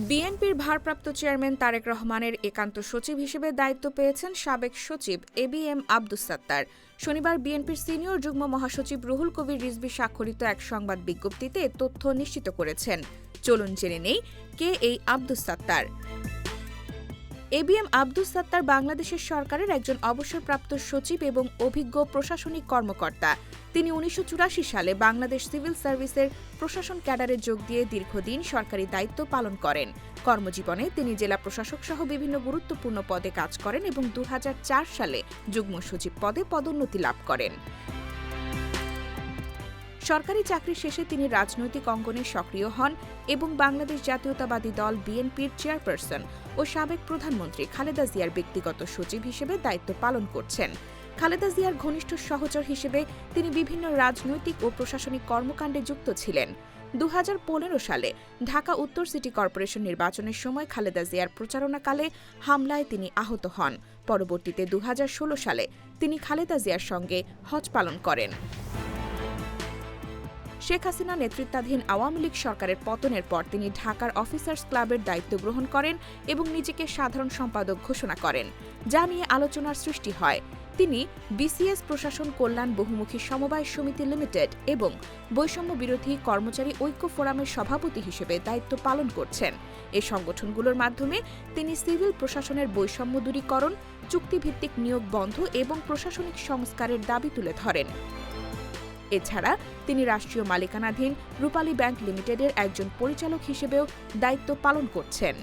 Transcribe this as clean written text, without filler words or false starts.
বিএনপির ভারপ্রাপ্ত চেয়ারম্যান তারেক রহমানের একান্ত সচিব হিসেবে দায়িত্ব পেয়েছেন সাবেক সচিব এবিএম আব্দুস সাত্তার। শনিবার বিএনপির সিনিয়র যুগ্ম মহাসচিব রুহুল কবির রিজভী স্বাক্ষরিত এক সংবাদ বিজ্ঞপ্তিতে এ তথ্য নিশ্চিত করেছেন। চলুন জেনে নেই কে এই আব্দুস সাত্তার। এবিএম আব্দুস সাত্তার বাংলাদেশের সরকারের একজন অবসরপ্রাপ্ত সচিব এবং অভিজ্ঞ প্রশাসনিক কর্মকর্তা। তিনি ১৯৮৪ সালে বাংলাদেশ সিভিল সার্ভিসের প্রশাসন ক্যাডারে যোগ দিয়ে দীর্ঘদিন সরকারি দায়িত্ব পালন করেন। কর্মজীবনে তিনি জেলা প্রশাসক সহ বিভিন্ন গুরুত্বপূর্ণ পদে কাজ করেন এবং ২০০৪ সালে যুগ্ম সচিব পদে পদোন্নতি লাভ করেন। সরকারি চাকরি শেষে তিনি রাজনৈতিক অঙ্গনে সক্রিয় হন এবং বাংলাদেশ জাতীয়তাবাদী দল বিএনপির চেয়ারপারসন ও সাবেক প্রধানমন্ত্রী খালেদা জিয়ার ব্যক্তিগত সচিব হিসেবে দায়িত্ব পালন করছেন। খালেদা জিয়ার ঘনিষ্ঠ সহচর হিসেবে তিনি বিভিন্ন রাজনৈতিক ও প্রশাসনিক কর্মকাণ্ডে যুক্ত ছিলেন। ২০১৫ সালে ঢাকা উত্তর সিটি কর্পোরেশন নির্বাচনের সময় খালেদা জিয়ার প্রচারণাকালে হামলায় তিনি আহত হন। পরবর্তীতে ২০১৬ সালে তিনি খালেদা জিয়ার সঙ্গে হজ পালন করেন। শেখ হাসিনা নেতৃত্বাধীন আওয়ামী লীগ সরকারের পতনের পর তিনি ঢাকার অফিসার্স ক্লাবের দায়িত্ব গ্রহণ করেন এবং নিজেকে সাধারণ সম্পাদক ঘোষণা করেন, যা নিয়ে আলোচনার সৃষ্টি হয়। তিনি বিসিএস প্রশাসন কল্যাণ বহুমুখী সমবায় সমিতি লিমিটেড এবং বৈষম্য বিরোধী কর্মচারী ঐক্য ফোরামের সভাপতি হিসেবে দায়িত্ব পালন করছেন। এই সংগঠনগুলোর মাধ্যমে তিনি সিভিল প্রশাসনের বৈষম্য দূরীকরণ, চুক্তিভিত্তিক নিয়োগ বন্ধ এবং প্রশাসনিক সংস্কারের দাবি তুলে ধরেন। এছাড়া তিনি রাষ্ট্রীয় মালিকানাধীন রূপালী ব্যাংক লিমিটেডের একজন পরিচালক হিসেবেও দায়িত্ব পালন করছেন।